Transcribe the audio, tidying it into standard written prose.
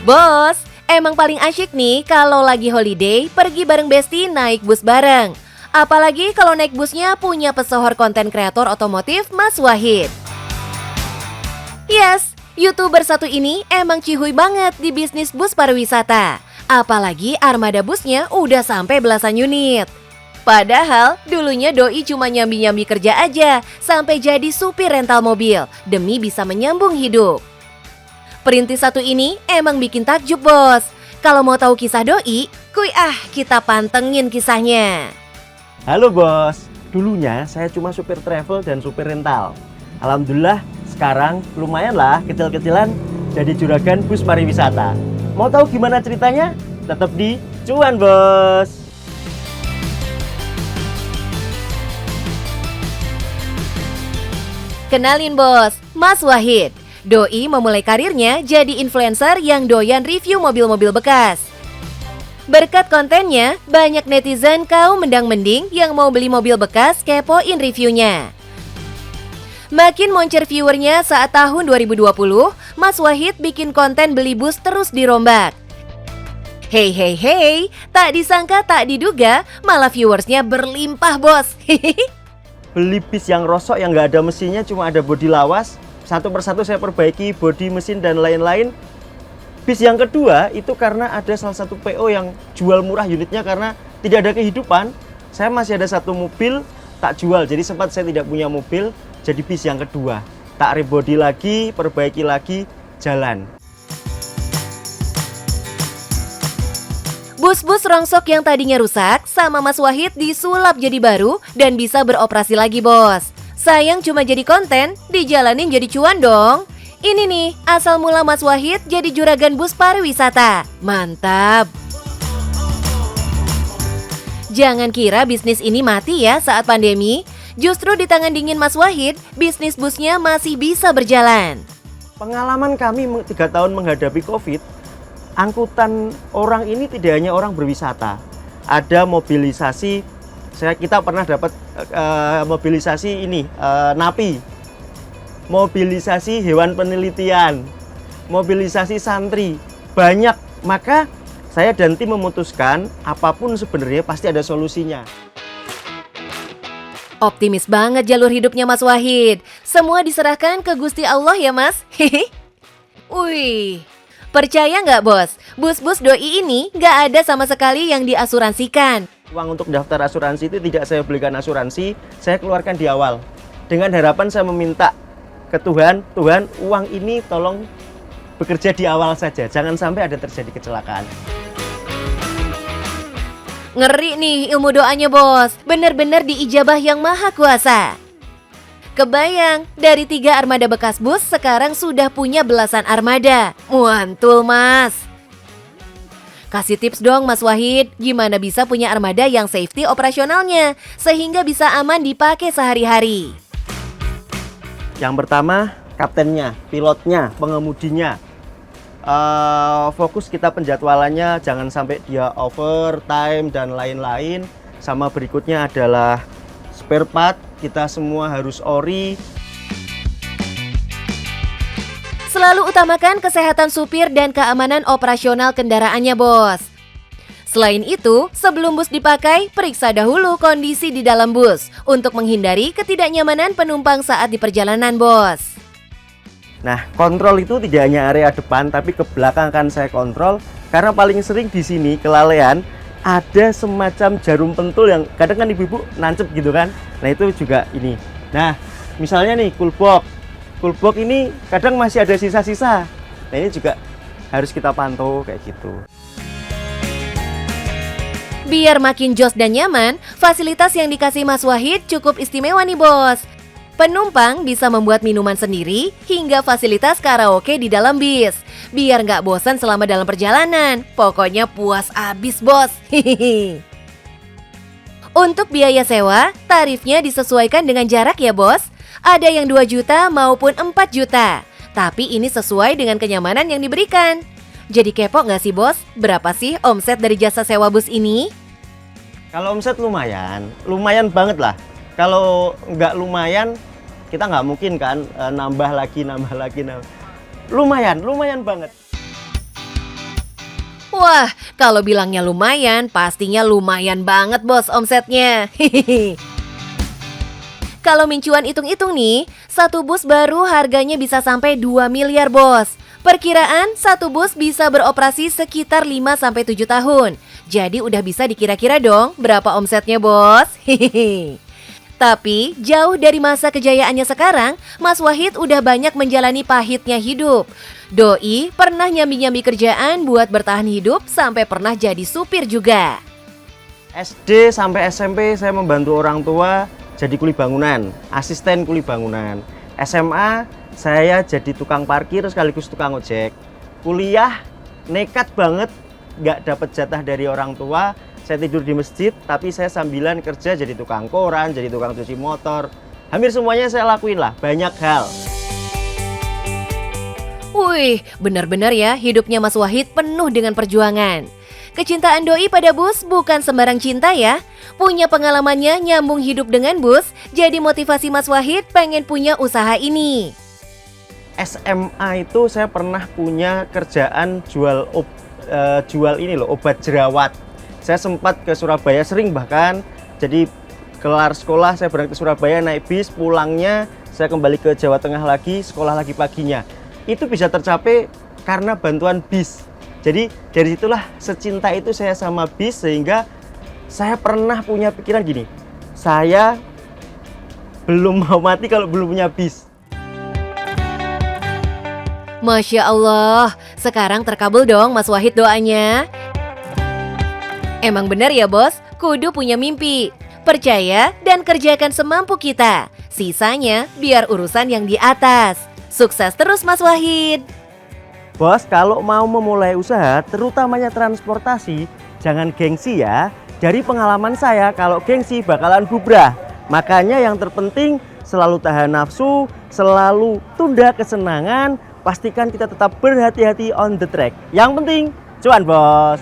Bos, emang paling asyik nih kalau lagi holiday pergi bareng Besti naik bus bareng. Apalagi kalau naik busnya punya pesohor konten kreator otomotif Mas Wahid. Yes, YouTuber satu ini emang cihuy banget di bisnis bus pariwisata. Apalagi armada busnya udah sampai belasan unit. Padahal dulunya Doi cuma nyambi-nyambi kerja aja sampai jadi supir rental mobil demi bisa menyambung hidup. Perintis satu ini emang bikin takjub, bos. Kalau mau tahu kisah Doi, kita pantengin kisahnya. Halo bos, dulunya saya cuma supir travel dan supir rental. Alhamdulillah sekarang lumayan lah kecil-kecilan jadi juragan bus pariwisata. Mau tahu gimana ceritanya? Tetap di Cuan Bos. Kenalin bos, Mas Wahid. Doi memulai karirnya jadi influencer yang doyan review mobil-mobil bekas. Berkat kontennya, banyak netizen kaum mendang-mending yang mau beli mobil bekas kepoin reviewnya. Makin moncer viewernya saat tahun 2020, Mas Wahid bikin konten beli bus terus dirombak. Hey, tak disangka tak diduga, malah viewersnya berlimpah bos. Beli bis yang rosok yang nggak ada mesinnya, cuma ada bodi lawas. Satu persatu saya perbaiki bodi, mesin, dan lain-lain. Bis yang kedua itu karena ada salah satu PO yang jual murah unitnya karena tidak ada kehidupan. Saya masih ada satu mobil, tak jual. Jadi sempat saya tidak punya mobil, jadi bis yang kedua. Tak rebody lagi, perbaiki lagi, jalan. Bus-bus rongsok yang tadinya rusak sama Mas Wahid disulap jadi baru dan bisa beroperasi lagi bos. Sayang cuma jadi konten, dijalanin jadi cuan dong. Ini nih asal mula Mas Wahid jadi juragan bus pariwisata. Mantap. Jangan kira bisnis ini mati ya saat pandemi. Justru di tangan dingin Mas Wahid, bisnis busnya masih bisa berjalan. Pengalaman kami 3 tahun menghadapi COVID, angkutan orang ini tidak hanya orang berwisata. Ada mobilisasi, kita pernah dapat mobilisasi ini, napi, mobilisasi hewan penelitian, mobilisasi santri, banyak. Maka saya dan tim memutuskan apapun sebenarnya pasti ada solusinya. Optimis banget jalur hidupnya Mas Wahid. Semua diserahkan ke Gusti Allah ya mas. Wih, percaya nggak bos? Bus-bus Doi ini nggak ada sama sekali yang diasuransikan. Uang untuk daftar asuransi itu tidak saya belikan asuransi, saya keluarkan di awal. Dengan harapan saya meminta ke Tuhan, Tuhan uang ini tolong bekerja di awal saja, jangan sampai ada terjadi kecelakaan. Ngeri nih ilmu doanya bos, bener-bener diijabah yang maha kuasa. Kebayang, dari 3 armada bekas bus sekarang sudah punya belasan armada. Mantul mas. Kasih tips dong Mas Wahid, gimana bisa punya armada yang safety operasionalnya, sehingga bisa aman dipakai sehari-hari. Yang pertama, kaptennya, pilotnya, pengemudinya. Fokus kita penjadwalannya, jangan sampai dia overtime dan lain-lain. Sama berikutnya adalah spare part, kita semua harus ori. Selalu utamakan kesehatan supir dan keamanan operasional kendaraannya bos. Selain itu, sebelum bus dipakai, periksa dahulu kondisi di dalam bus untuk menghindari ketidaknyamanan penumpang saat di perjalanan bos. Nah, kontrol itu tidak hanya area depan, tapi ke belakang kan saya kontrol. Karena paling sering di sini kelalaian, ada semacam jarum pentul yang kadang kan ibu-ibu nancep gitu kan. Nah itu juga ini. Nah, misalnya nih Coolbox ini kadang masih ada sisa-sisa. Nah ini juga harus kita pantau kayak gitu. Biar makin jos dan nyaman, fasilitas yang dikasih Mas Wahid cukup istimewa nih bos. Penumpang bisa membuat minuman sendiri hingga fasilitas karaoke di dalam bis. Biar nggak bosan selama dalam perjalanan. Pokoknya puas abis bos. Untuk biaya sewa, tarifnya disesuaikan dengan jarak ya bos. Ada yang 2 juta maupun 4 juta. Tapi ini sesuai dengan kenyamanan yang diberikan. Jadi kepo nggak sih bos? Berapa sih omset dari jasa sewa bus ini? Kalau omset lumayan banget lah. Kalau nggak lumayan, kita nggak mungkin kan nambah lagi. Lumayan banget. Wah, kalau bilangnya lumayan, pastinya lumayan banget bos omsetnya. Kalau Mincuan hitung-hitung nih, satu bus baru harganya bisa sampai 2 miliar bos. Perkiraan satu bus bisa beroperasi sekitar 5-7 tahun. Jadi udah bisa dikira-kira dong berapa omsetnya bos. Tapi jauh dari masa kejayaannya sekarang, Mas Wahid udah banyak menjalani pahitnya hidup. Doi pernah nyambi-nyambi kerjaan buat bertahan hidup sampai pernah jadi supir juga. SD sampai SMP saya membantu orang tua jadi kuli bangunan, asisten kuli bangunan. SMA saya jadi tukang parkir sekaligus tukang ojek. Kuliah nekat banget, nggak dapat jatah dari orang tua. Saya tidur di masjid, tapi saya sambilan kerja jadi tukang koran, jadi tukang cuci motor. Hampir semuanya saya lakuin lah, banyak hal. Wih, benar-benar ya hidupnya Mas Wahid penuh dengan perjuangan. Kecintaan Doi pada bus bukan sembarang cinta ya. Punya pengalamannya nyambung hidup dengan bus, jadi motivasi Mas Wahid pengen punya usaha ini. SMA itu saya pernah punya kerjaan jual obat jerawat. Saya sempat ke Surabaya sering bahkan, jadi kelar sekolah saya berangkat ke Surabaya naik bis, pulangnya saya kembali ke Jawa Tengah lagi, sekolah lagi paginya. Itu bisa tercapai karena bantuan bis. Jadi dari situlah secinta itu saya sama bis, sehingga saya pernah punya pikiran gini, saya belum mau mati kalau belum punya bis. Masya Allah, sekarang terkabul dong Mas Wahid doanya. Emang benar ya bos, kudu punya mimpi. Percaya dan kerjakan semampu kita. Sisanya biar urusan yang di atas. Sukses terus Mas Wahid. Bos, kalau mau memulai usaha, terutamanya transportasi, jangan gengsi ya. Dari pengalaman saya, kalau gengsi bakalan bubrah. Makanya yang terpenting selalu tahan nafsu, selalu tunda kesenangan, pastikan kita tetap berhati-hati on the track. Yang penting, cuan bos.